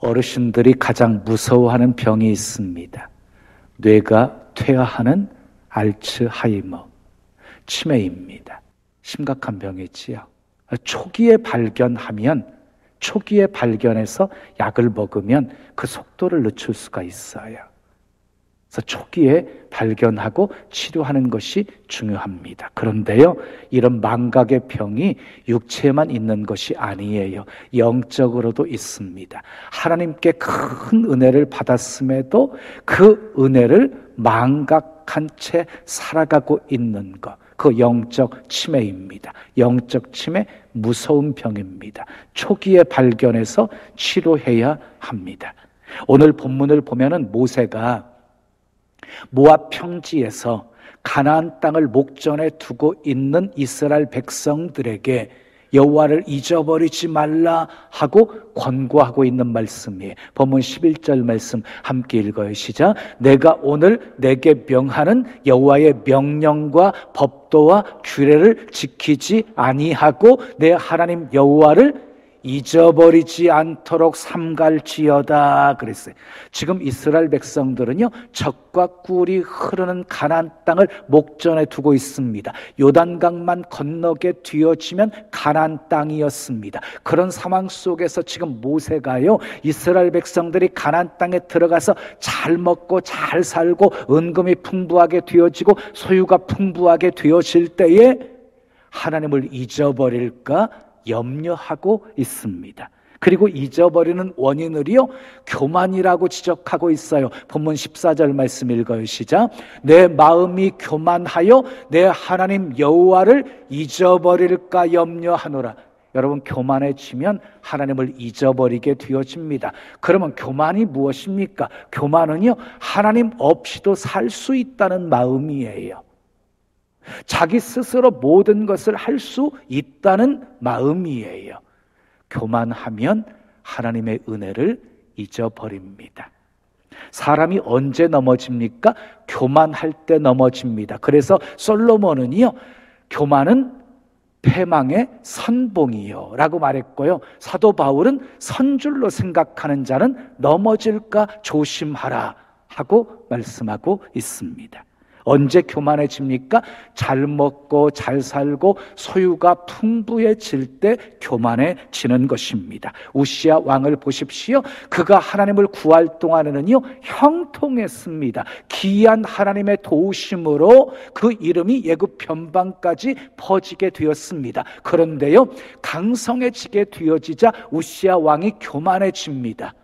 어르신들이 가장 무서워하는 병이 있습니다. 뇌가 퇴화하는 알츠하이머, 치매입니다. 심각한 병이지요. 초기에 발견해서 약을 먹으면 그 속도를 늦출 수가 있어요. 그래서 초기에 발견하고 치료하는 것이 중요합니다. 그런데요, 이런 망각의 병이 육체에만 있는 것이 아니에요. 영적으로도 있습니다. 하나님께 큰 은혜를 받았음에도 그 은혜를 망각한 채 살아가고 있는 것, 그 영적 치매입니다. 영적 치매, 무서운 병입니다. 초기에 발견해서 치료해야 합니다. 오늘 본문을 보면은 모세가 모압 평지에서 가나안 땅을 목전에 두고 있는 이스라엘 백성들에게 여호와를 잊어버리지 말라 하고 권고하고 있는 말씀이에요. 본문 11절 말씀 함께 읽어요. 시작. 내가 오늘 내게 명하는 여호와의 명령과 법도와 규례를 지키지 아니하고 내 하나님 여호와를 잊어버리지 않도록 삼갈지어다 그랬어요. 지금 이스라엘 백성들은요, 젖과 꿀이 흐르는 가나안 땅을 목전에 두고 있습니다. 요단강만 건너게 되어지면 가나안 땅이었습니다. 그런 상황 속에서 지금 모세가요, 이스라엘 백성들이 가나안 땅에 들어가서 잘 먹고 잘 살고 은금이 풍부하게 되어지고 소유가 풍부하게 되어질 때에 하나님을 잊어버릴까 염려하고 있습니다. 그리고 잊어버리는 원인을요, 교만이라고 지적하고 있어요. 본문 14절 말씀 읽어요. 시작. 내 마음이 교만하여 내 하나님 여호와를 잊어버릴까 염려하노라. 여러분, 교만해지면 하나님을 잊어버리게 되어집니다. 그러면 교만이 무엇입니까? 교만은요, 하나님 없이도 살 수 있다는 마음이에요. 자기 스스로 모든 것을 할 수 있다는 마음이에요. 교만하면 하나님의 은혜를 잊어버립니다. 사람이 언제 넘어집니까? 교만할 때 넘어집니다. 그래서 솔로몬은요, 교만은 패망의 선봉이요 라고 말했고요, 사도 바울은 선줄로 생각하는 자는 넘어질까 조심하라 하고 말씀하고 있습니다. 언제 교만해집니까? 잘 먹고 잘 살고 소유가 풍부해질 때 교만해지는 것입니다. 우시야 왕을 보십시오. 그가 하나님을 구할 동안에는요, 형통했습니다. 기이한 하나님의 도우심으로 그 이름이 예굽 변방까지 퍼지게 되었습니다. 그런데요, 강성해지게 되어지자 우시야 왕이 교만해집니다.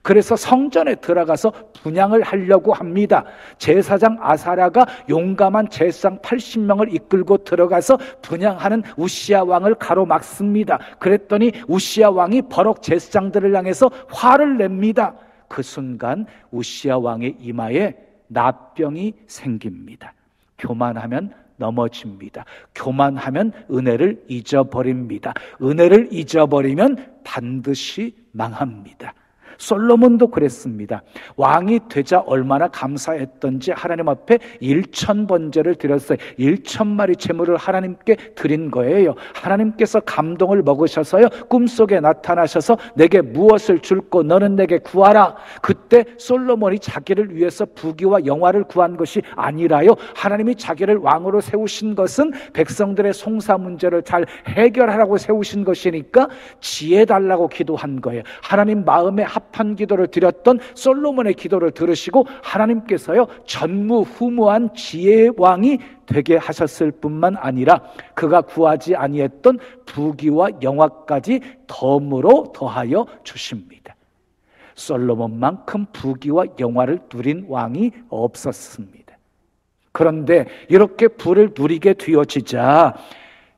그래서 성전에 들어가서 분향을 하려고 합니다. 제사장 아사랴가 용감한 제사장 80명을 이끌고 들어가서 분향하는 우시야 왕을 가로막습니다. 그랬더니 우시야 왕이 버럭 제사장들을 향해서 화를 냅니다. 그 순간 우시야 왕의 이마에 납병이 생깁니다. 교만하면 넘어집니다. 교만하면 은혜를 잊어버립니다. 은혜를 잊어버리면 반드시 망합니다. 솔로몬도 그랬습니다. 왕이 되자 얼마나 감사했던지 하나님 앞에 1000번제를 드렸어요. 1000마리 제물을 하나님께 드린 거예요. 하나님께서 감동을 먹으셔서요, 꿈속에 나타나셔서 내게 무엇을 줄고 너는 내게 구하라. 그때 솔로몬이 자기를 위해서 부귀와 영화를 구한 것이 아니라요, 하나님이 자기를 왕으로 세우신 것은 백성들의 송사 문제를 잘 해결하라고 세우신 것이니까 지혜 달라고 기도한 거예요. 하나님 마음에 합한 기도를 드렸던 솔로몬의 기도를 들으시고 하나님께서요, 전무후무한 지혜의 왕이 되게 하셨을 뿐만 아니라 그가 구하지 아니했던 부귀와 영화까지 덤으로 더하여 주십니다. 솔로몬만큼 부귀와 영화를 누린 왕이 없었습니다. 그런데 이렇게 부를 누리게 되어지자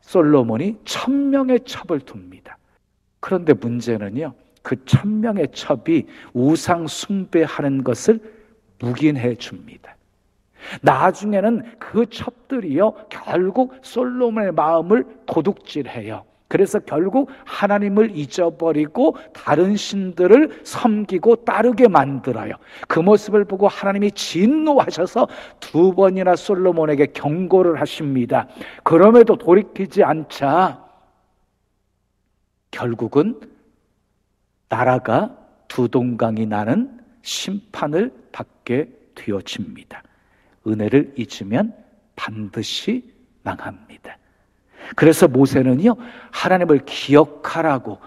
솔로몬이 1000명의 첩을 둡니다. 그런데 문제는요, 그 1000명의 첩이 우상 숭배하는 것을 묵인해 줍니다. 나중에는 그 첩들이요, 결국 솔로몬의 마음을 도둑질해요. 그래서 결국 하나님을 잊어버리고 다른 신들을 섬기고 따르게 만들어요. 그 모습을 보고 하나님이 진노하셔서 2번이나 솔로몬에게 경고를 하십니다. 그럼에도 돌이키지 않자 결국은 나라가 두 동강이 나는 심판을 받게 되어집니다. 은혜를 잊으면 반드시 망합니다. 그래서 모세는요, 하나님을 기억하라고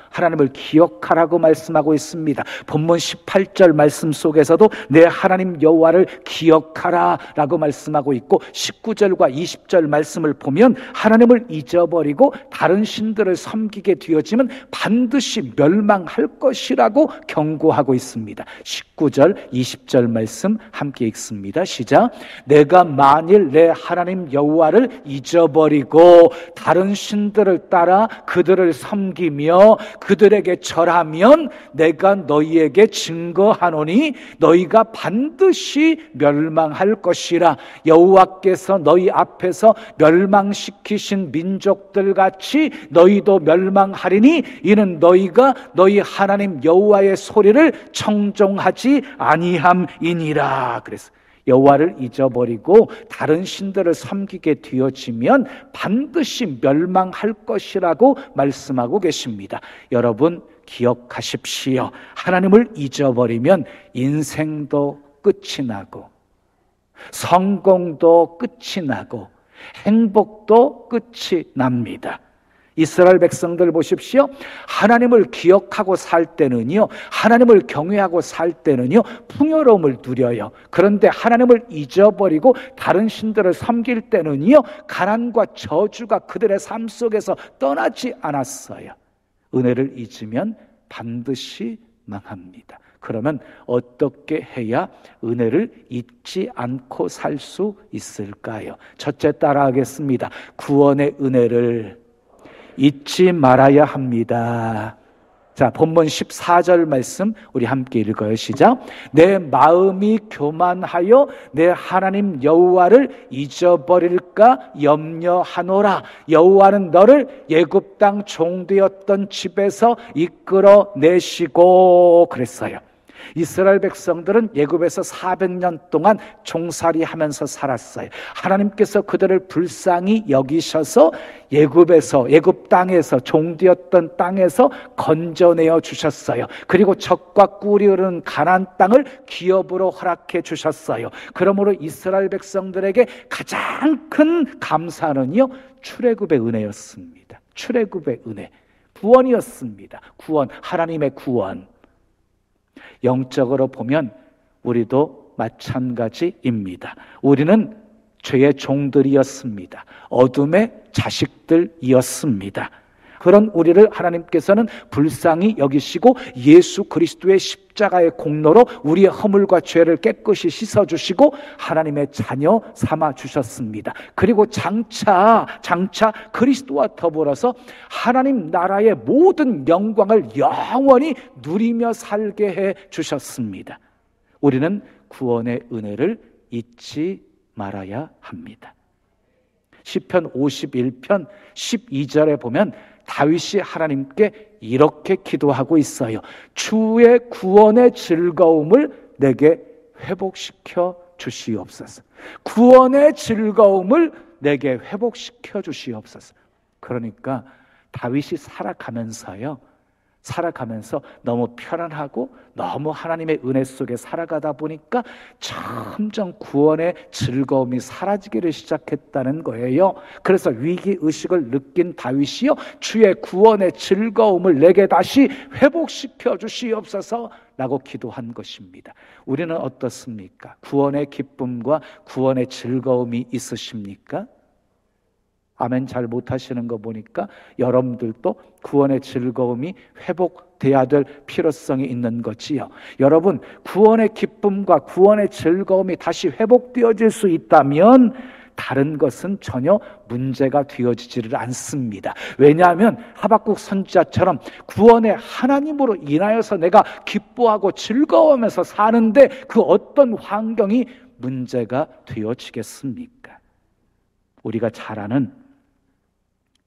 말씀하고 있습니다. 본문 18절 말씀 속에서도 내 하나님 여호와를 기억하라 라고 말씀하고 있고, 19절과 20절 말씀을 보면 하나님을 잊어버리고 다른 신들을 섬기게 되어지면 반드시 멸망할 것이라고 경고하고 있습니다. 19절, 20절 말씀 함께 읽습니다. 시작. 내가 만일 내 하나님 여호와를 잊어버리고 다른 신들을 따라 그들을 섬기며 그들에게 절하면 내가 너희에게 증거하노니 너희가 반드시 멸망할 것이라. 여호와께서 너희 앞에서 멸망시키신 민족들 같이 너희도 멸망하리니 이는 너희가 너희 하나님 여호와의 소리를 청종하지 아니함이니라. 그래서 여호와를 잊어버리고 다른 신들을 섬기게 되어지면 반드시 멸망할 것이라고 말씀하고 계십니다. 여러분 기억하십시오. 하나님을 잊어버리면 인생도 끝이 나고 성공도 끝이 나고 행복도 끝이 납니다. 이스라엘 백성들 보십시오. 하나님을 기억하고 살 때는요, 하나님을 경외하고 살 때는요, 풍요로움을 누려요. 그런데 하나님을 잊어버리고 다른 신들을 섬길 때는요, 가난과 저주가 그들의 삶 속에서 떠나지 않았어요. 은혜를 잊으면 반드시 망합니다. 그러면 어떻게 해야 은혜를 잊지 않고 살 수 있을까요? 첫째 따라하겠습니다. 구원의 은혜를 잊지 말아야 합니다. 자, 본문 14절 말씀 우리 함께 읽어요. 시작. 내 마음이 교만하여 내 하나님 여호와를 잊어버릴까 염려하노라. 여호와는 너를 애굽 땅 종되었던 집에서 이끌어 내시고 그랬어요. 이스라엘 백성들은 애굽에서 400년 동안 종살이하면서 살았어요. 하나님께서 그들을 불쌍히 여기셔서 애굽 땅에서 종되었던 땅에서 건져내어 주셨어요. 그리고 젖과 꿀이 흐르는 가나안 땅을 기업으로 허락해 주셨어요. 그러므로 이스라엘 백성들에게 가장 큰 감사는요, 출애굽의 은혜였습니다. 출애굽의 은혜, 구원이었습니다. 구원, 하나님의 구원. 영적으로 보면 우리도 마찬가지입니다. 우리는 죄의 종들이었습니다. 어둠의 자식들이었습니다. 그런 우리를 하나님께서는 불쌍히 여기시고 예수 그리스도의 십자가의 공로로 우리의 허물과 죄를 깨끗이 씻어주시고 하나님의 자녀 삼아주셨습니다. 그리고 장차 그리스도와 더불어서 하나님 나라의 모든 영광을 영원히 누리며 살게 해주셨습니다. 우리는 구원의 은혜를 잊지 말아야 합니다. 시편 51편 12절에 보면 다윗이 하나님께 이렇게 기도하고 있어요. 주의 구원의 즐거움을 내게 회복시켜 주시옵소서. 구원의 즐거움을 내게 회복시켜 주시옵소서. 그러니까 다윗이 살아가면서 너무 편안하고 너무 하나님의 은혜 속에 살아가다 보니까 점점 구원의 즐거움이 사라지기를 시작했다는 거예요. 그래서 위기의식을 느낀 다윗이요, 주의 구원의 즐거움을 내게 다시 회복시켜 주시옵소서 라고 기도한 것입니다. 우리는 어떻습니까? 구원의 기쁨과 구원의 즐거움이 있으십니까? 아멘 잘 못하시는 거 보니까 여러분들도 구원의 즐거움이 회복돼야 될 필요성이 있는 거지요. 여러분, 구원의 기쁨과 구원의 즐거움이 다시 회복되어질 수 있다면 다른 것은 전혀 문제가 되어지지를 않습니다. 왜냐하면 하박국 선지자처럼 구원의 하나님으로 인하여서 내가 기뻐하고 즐거워하면서 사는데 그 어떤 환경이 문제가 되어지겠습니까? 우리가 잘 아는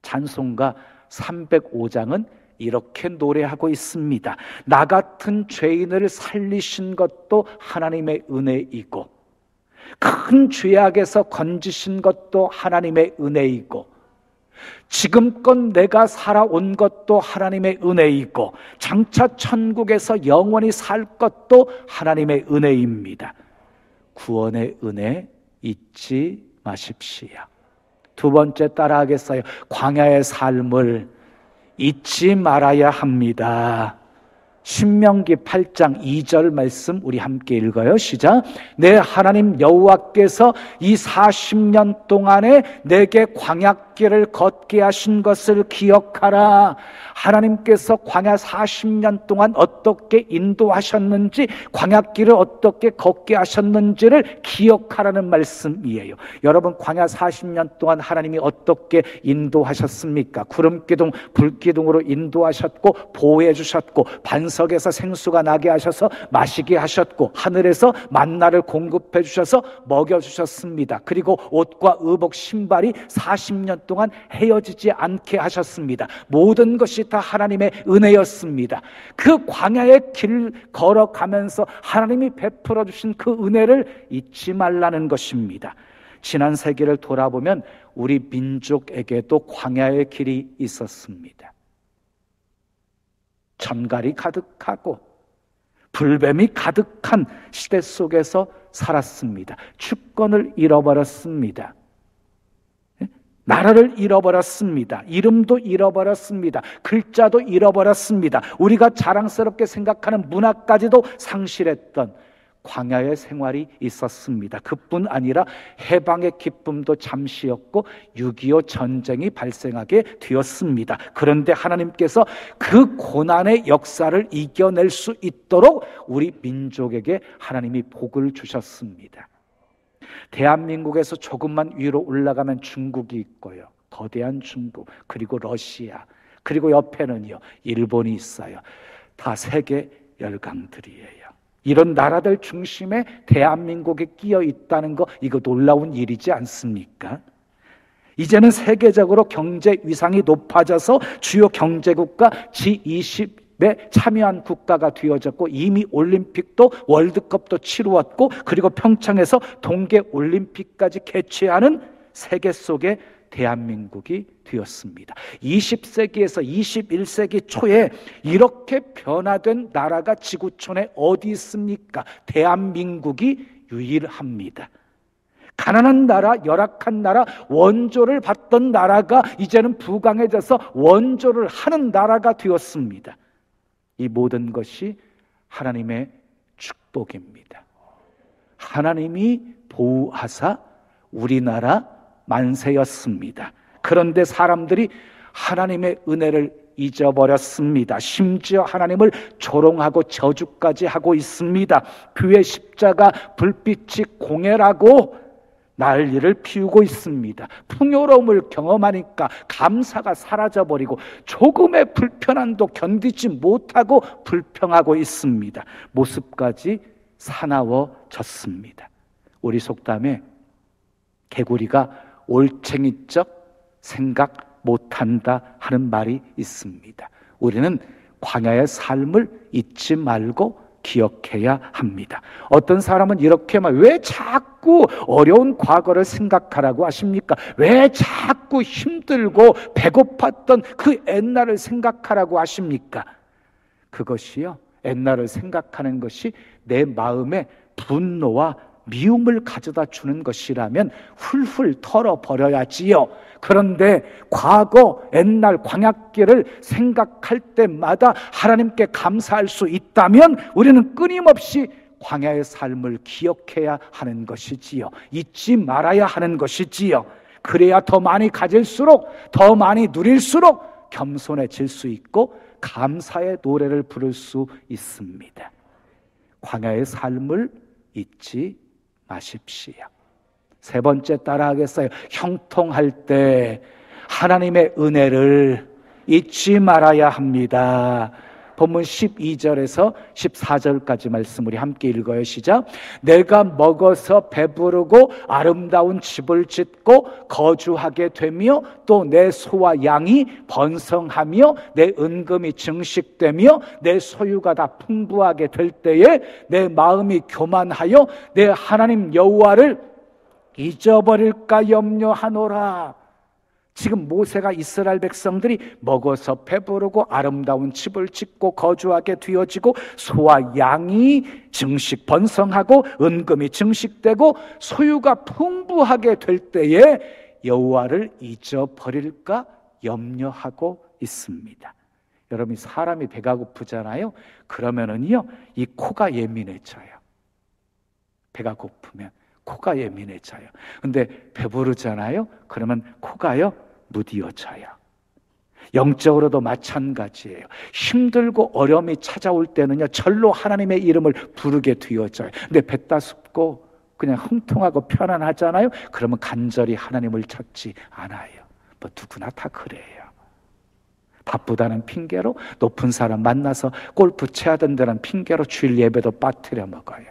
찬송가 305장은 이렇게 노래하고 있습니다. 나 같은 죄인을 살리신 것도 하나님의 은혜이고 큰 죄악에서 건지신 것도 하나님의 은혜이고 지금껏 내가 살아온 것도 하나님의 은혜이고 장차 천국에서 영원히 살 것도 하나님의 은혜입니다. 구원의 은혜 잊지 마십시오. 두 번째 따라하겠어요. 광야의 삶을 잊지 말아야 합니다. 신명기 8장 2절 말씀 우리 함께 읽어요. 시작. 내 하나님 여호와께서 이 40년 동안에 내게 광야길을 걷게 하신 것을 기억하라. 하나님께서 광야 40년 동안 어떻게 인도하셨는지, 광야길을 어떻게 걷게 하셨는지를 기억하라는 말씀이에요. 여러분, 광야 40년 동안 하나님이 어떻게 인도하셨습니까? 구름기둥, 불기둥으로 인도하셨고 보호해 주셨고, 반석에서 생수가 나게 하셔서 마시게 하셨고, 하늘에서 만나를 공급해 주셔서 먹여 주셨습니다. 그리고 옷과 의복, 신발이 40년 동안 헤어지지 않게 하셨습니다. 모든 것이 다 하나님의 은혜였습니다. 그 광야의 길 걸어가면서 하나님이 베풀어 주신 그 은혜를 잊지 말라는 것입니다. 지난 세기를 돌아보면 우리 민족에게도 광야의 길이 있었습니다. 천갈이 가득하고 불뱀이 가득한 시대 속에서 살았습니다. 주권을 잃어버렸습니다. 나라를 잃어버렸습니다. 이름도 잃어버렸습니다. 글자도 잃어버렸습니다. 우리가 자랑스럽게 생각하는 문화까지도 상실했던 광야의 생활이 있었습니다. 그뿐 아니라 해방의 기쁨도 잠시였고 6.25 전쟁이 발생하게 되었습니다. 그런데 하나님께서 그 고난의 역사를 이겨낼 수 있도록 우리 민족에게 하나님이 복을 주셨습니다. 대한민국에서 조금만 위로 올라가면 중국이 있고요. 거대한 중국, 그리고 러시아, 그리고 옆에는요 일본이 있어요. 다 세계 열강들이에요. 이런 나라들 중심에 대한민국이 끼어 있다는 거, 이거 놀라운 일이지 않습니까? 이제는 세계적으로 경제 위상이 높아져서 주요 경제국가 G20에 참여한 국가가 되어졌고, 이미 올림픽도 월드컵도 치루었고, 그리고 평창에서 동계올림픽까지 개최하는 세계 속에 대한민국이 되었습니다. 20세기에서 21세기 초에 이렇게 변화된 나라가 지구촌에 어디 있습니까? 대한민국이 유일합니다. 가난한 나라, 열악한 나라, 원조를 받던 나라가 이제는 부강해져서 원조를 하는 나라가 되었습니다. 이 모든 것이 하나님의 축복입니다. 하나님이 보호하사 우리나라 만세였습니다. 그런데 사람들이 하나님의 은혜를 잊어버렸습니다. 심지어 하나님을 조롱하고 저주까지 하고 있습니다. 그의 십자가 불빛이 공해라고 난리를 피우고 있습니다. 풍요로움을 경험하니까 감사가 사라져버리고 조금의 불편함도 견디지 못하고 불평하고 있습니다. 모습까지 사나워졌습니다. 우리 속담에 개구리가 올챙이적 생각 못한다 하는 말이 있습니다. 우리는 광야의 삶을 잊지 말고 기억해야 합니다. 어떤 사람은 이렇게 왜 자꾸 어려운 과거를 생각하라고 하십니까? 왜 자꾸 힘들고 배고팠던 그 옛날을 생각하라고 하십니까? 그것이요, 옛날을 생각하는 것이 내 마음에 분노와 미움을 가져다 주는 것이라면 훌훌 털어버려야지요. 그런데 과거 옛날 광야길을 생각할 때마다 하나님께 감사할 수 있다면 우리는 끊임없이 광야의 삶을 기억해야 하는 것이지요. 잊지 말아야 하는 것이지요. 그래야 더 많이 가질수록, 더 많이 누릴수록 겸손해질 수 있고 감사의 노래를 부를 수 있습니다. 광야의 삶을 잊지 마십시오. 세 번째 따라하겠어요. 형통할 때 하나님의 은혜를 잊지 말아야 합니다. 본문 12절에서 14절까지 말씀 우리 함께 읽어요. 시작. 내가 먹어서 배부르고 아름다운 집을 짓고 거주하게 되며 또 내 소와 양이 번성하며 내 은금이 증식되며 내 소유가 다 풍부하게 될 때에 내 마음이 교만하여 내 하나님 여호와를 잊어버릴까 염려하노라. 지금 모세가 이스라엘 백성들이 먹어서 배부르고 아름다운 집을 짓고 거주하게 되어지고 소와 양이 증식 번성하고 은금이 증식되고 소유가 풍부하게 될 때에 여호와를 잊어버릴까 염려하고 있습니다. 여러분, 사람이 배가 고프잖아요. 그러면은요, 이 코가 예민해져요. 배가 고프면 코가 예민해져요. 근데 배부르잖아요. 그러면 코가요, 무디어져요. 영적으로도 마찬가지예요. 힘들고 어려움이 찾아올 때는요, 절로 하나님의 이름을 부르게 되어져요. 근데 배 따숩고 그냥 흥통하고 편안하잖아요. 그러면 간절히 하나님을 찾지 않아요. 뭐 누구나 다 그래요. 바쁘다는 핑계로, 높은 사람 만나서 골프 쳐야 된다는 핑계로 주일 예배도 빠뜨려 먹어요.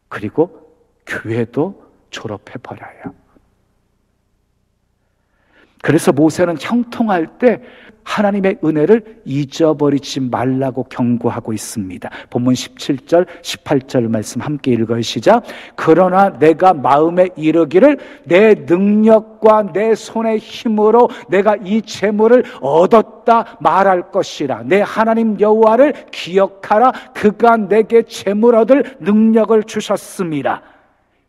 그리고 교회도 졸업해버려요. 그래서 모세는 형통할 때 하나님의 은혜를 잊어버리지 말라고 경고하고 있습니다. 본문 17절, 18절 말씀 함께 읽어요. 시작. 그러나 내가 마음에 이르기를 내 능력과 내 손의 힘으로 내가 이 재물을 얻었다 말할 것이라. 내 하나님 여호와를 기억하라. 그가 내게 재물 얻을 능력을 주셨습니다.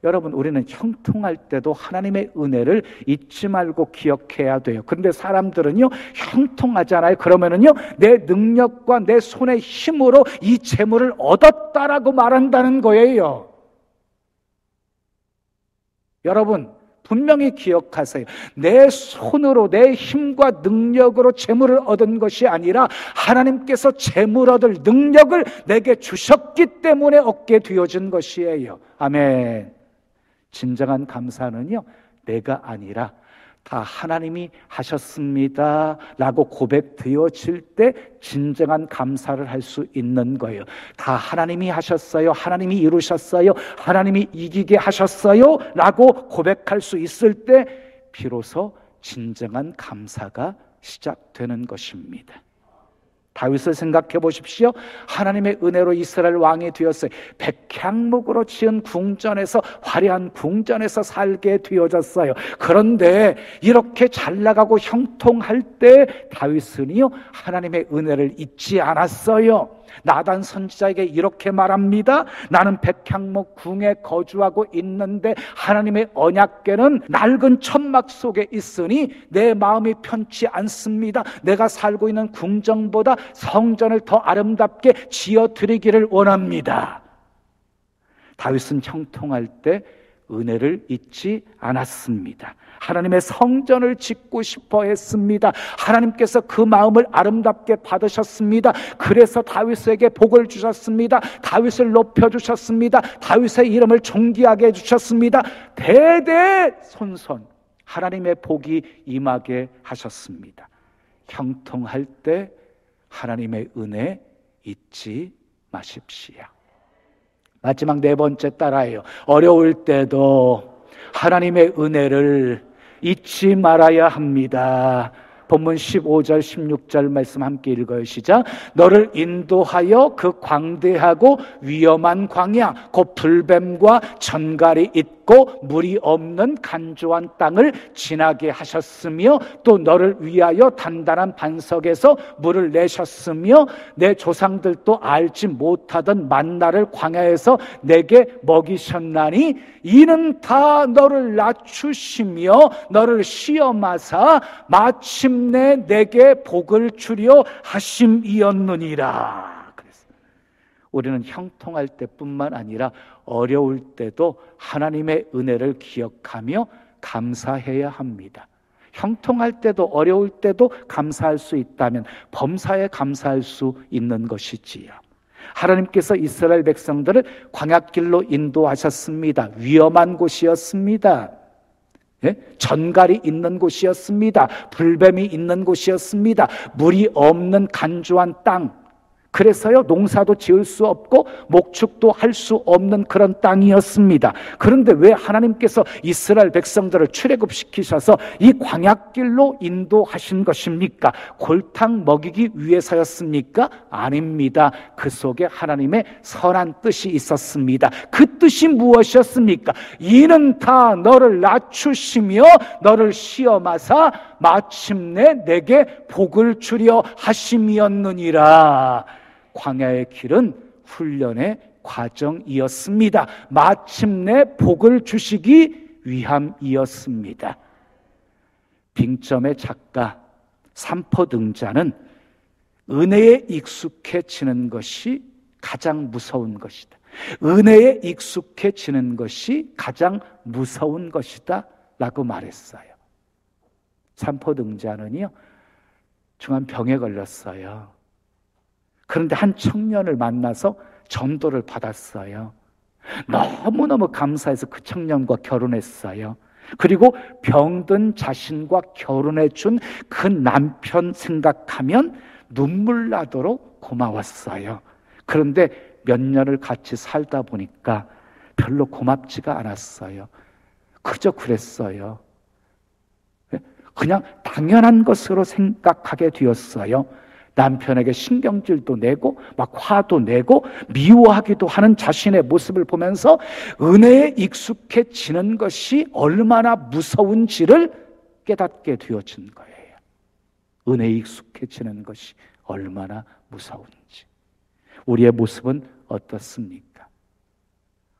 여러분, 우리는 형통할 때도 하나님의 은혜를 잊지 말고 기억해야 돼요. 그런데 사람들은요, 형통하잖아요. 그러면은요, 내 능력과 내 손의 힘으로 이 재물을 얻었다라고 말한다는 거예요. 여러분, 분명히 기억하세요. 내 손으로, 내 힘과 능력으로 재물을 얻은 것이 아니라 하나님께서 재물 얻을 능력을 내게 주셨기 때문에 얻게 되어진 것이에요. 아멘. 진정한 감사는요, 내가 아니라 다 하나님이 하셨습니다 라고 고백되어질 때 진정한 감사를 할 수 있는 거예요. 다 하나님이 하셨어요, 하나님이 이루셨어요, 하나님이 이기게 하셨어요 라고 고백할 수 있을 때 비로소 진정한 감사가 시작되는 것입니다. 다윗을 생각해 보십시오. 하나님의 은혜로 이스라엘 왕이 되었어요. 백향목으로 지은 궁전에서, 화려한 궁전에서 살게 되어졌어요. 그런데 이렇게 잘 나가고 형통할 때 다윗은요, 하나님의 은혜를 잊지 않았어요. 나단 선지자에게 이렇게 말합니다. 나는 백향목 궁에 거주하고 있는데 하나님의 언약궤는 낡은 천막 속에 있으니 내 마음이 편치 않습니다. 내가 살고 있는 궁정보다 성전을 더 아름답게 지어드리기를 원합니다. 다윗은 형통할 때 은혜를 잊지 않았습니다. 하나님의 성전을 짓고 싶어 했습니다. 하나님께서 그 마음을 아름답게 받으셨습니다. 그래서 다윗에게 복을 주셨습니다. 다윗을 높여주셨습니다. 다윗의 이름을 존귀하게 해주셨습니다. 대대손손 하나님의 복이 임하게 하셨습니다. 형통할 때 하나님의 은혜 잊지 마십시오. 마지막 네 번째 따라해요. 어려울 때도 하나님의 은혜를 잊지 말아야 합니다. 본문 15절 16절 말씀 함께 읽어요. 시작. 너를 인도하여 그 광대하고 위험한 광야 곧 불뱀과 전갈이 있고 물이 없는 간조한 땅을 지나게 하셨으며 또 너를 위하여 단단한 반석에서 물을 내셨으며 내 조상들도 알지 못하던 만나를 광야에서 내게 먹이셨나니 이는 다 너를 낮추시며 너를 시험하사 마침내 내게 복을 주려 하심이었느니라. 우리는 형통할 때뿐만 아니라 어려울 때도 하나님의 은혜를 기억하며 감사해야 합니다. 형통할 때도 어려울 때도 감사할 수 있다면 범사에 감사할 수 있는 것이지요. 하나님께서 이스라엘 백성들을 광야길로 인도하셨습니다. 위험한 곳이었습니다. 전갈이 있는 곳이었습니다. 불뱀이 있는 곳이었습니다. 물이 없는 간조한 땅, 그래서요, 농사도 지을 수 없고 목축도 할 수 없는 그런 땅이었습니다. 그런데 왜 하나님께서 이스라엘 백성들을 출애굽시키셔서 이 광야길로 인도하신 것입니까? 골탕 먹이기 위해서였습니까? 아닙니다. 그 속에 하나님의 선한 뜻이 있었습니다. 그 뜻이 무엇이었습니까? 이는 다 너를 낮추시며 너를 시험하사 마침내 내게 복을 주려 하심이었느니라. 광야의 길은 훈련의 과정이었습니다. 마침내 복을 주시기 위함이었습니다. 빙점의 작가 삼포등자는 은혜에 익숙해지는 것이 가장 무서운 것이다. 은혜에 익숙해지는 것이 가장 무서운 것이다 라고 말했어요. 삼포등자는요, 중한 병에 걸렸어요. 그런데 한 청년을 만나서 전도를 받았어요. 너무너무 감사해서 그 청년과 결혼했어요. 그리고 병든 자신과 결혼해 준 그 남편 생각하면 눈물 나도록 고마웠어요. 그런데 몇 년을 같이 살다 보니까 별로 고맙지가 않았어요. 그저 그랬어요. 그냥 당연한 것으로 생각하게 되었어요. 남편에게 신경질도 내고 막 화도 내고 미워하기도 하는 자신의 모습을 보면서 은혜에 익숙해지는 것이 얼마나 무서운지를 깨닫게 되어진 거예요. 은혜에 익숙해지는 것이 얼마나 무서운지. 우리의 모습은 어떻습니까?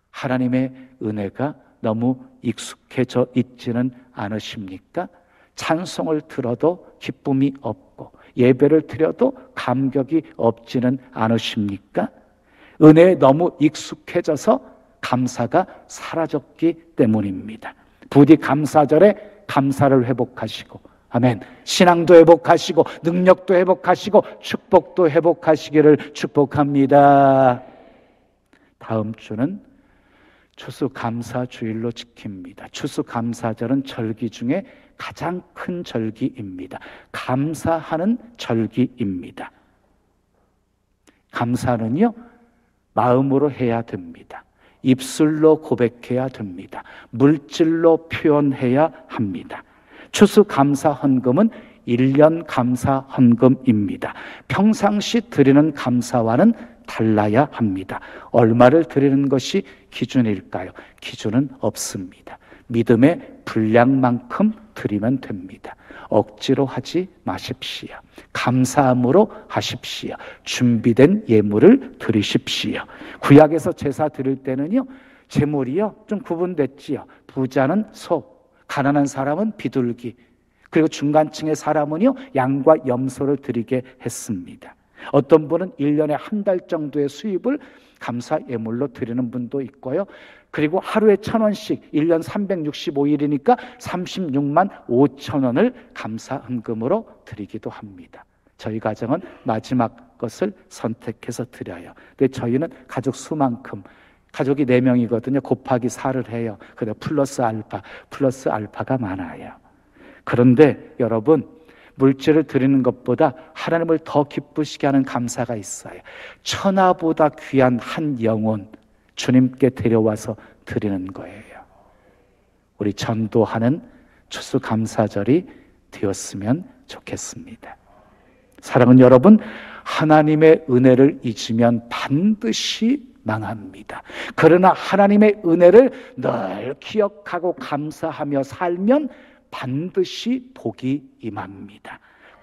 하나님의 은혜가 너무 익숙해져 있지는 않으십니까? 찬송을 들어도 기쁨이 없고 예배를 드려도 감격이 없지는 않으십니까? 은혜에 너무 익숙해져서 감사가 사라졌기 때문입니다. 부디 감사절에 감사를 회복하시고, 아멘, 신앙도 회복하시고 능력도 회복하시고 축복도 회복하시기를 축복합니다. 다음 주는 추수감사주일로 지킵니다. 추수감사절은 절기 중에 가장 큰 절기입니다. 감사하는 절기입니다. 감사는요, 마음으로 해야 됩니다. 입술로 고백해야 됩니다. 물질로 표현해야 합니다. 추수감사 헌금은 1년 감사 헌금입니다. 평상시 드리는 감사와는 달라야 합니다. 얼마를 드리는 것이 기준일까요? 기준은 없습니다. 믿음의 분량만큼 드리면 됩니다. 억지로 하지 마십시오. 감사함으로 하십시오. 준비된 예물을 드리십시오. 구약에서 제사 드릴 때는요, 제물이요 좀 구분됐지요. 부자는 소, 가난한 사람은 비둘기, 그리고 중간층의 사람은요 양과 염소를 드리게 했습니다. 어떤 분은 1년에 한 달 정도의 수입을 감사 예물로 드리는 분도 있고요. 그리고 하루에 1,000원씩 1년 365일이니까 36만 5천 원을 감사 헌금으로 드리기도 합니다. 저희 가정은 마지막 것을 선택해서 드려요. 근데 저희는 가족 수만큼, 가족이 4명이거든요. 곱하기 4를 해요. 그래서 플러스 알파가 많아요. 그런데 여러분, 물질을 드리는 것보다 하나님을 더 기쁘시게 하는 감사가 있어요. 천하보다 귀한 한 영혼 주님께 데려와서 드리는 거예요. 우리 전도하는 추수감사절이 되었으면 좋겠습니다. 사랑하는 여러분, 하나님의 은혜를 잊으면 반드시 망합니다. 그러나 하나님의 은혜를 늘 기억하고 감사하며 살면 반드시 복이 임합니다.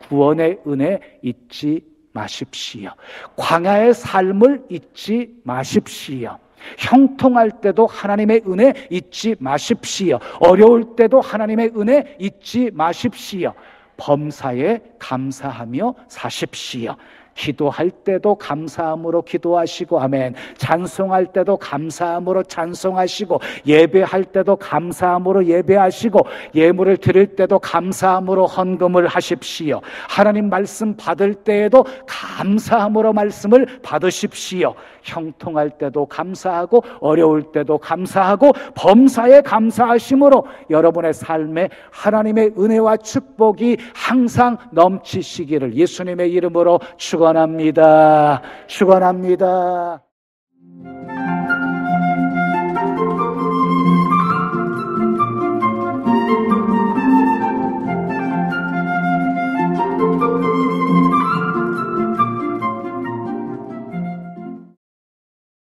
구원의 은혜 잊지 마십시오. 광야의 삶을 잊지 마십시오. 형통할 때도 하나님의 은혜 잊지 마십시오. 어려울 때도 하나님의 은혜 잊지 마십시오. 범사에 감사하며 사십시오. 기도할 때도 감사함으로 기도하시고, 아멘. 찬송할 때도 감사함으로 찬송하시고, 예배할 때도 감사함으로 예배하시고, 예물을 드릴 때도 감사함으로 헌금을 하십시오. 하나님 말씀 받을 때에도 감사함으로 말씀을 받으십시오. 형통할 때도 감사하고 어려울 때도 감사하고 범사에 감사하심으로 여러분의 삶에 하나님의 은혜와 축복이 항상 넘치시기를 예수님의 이름으로 축원합니다. 축원합니다. 축원합니다.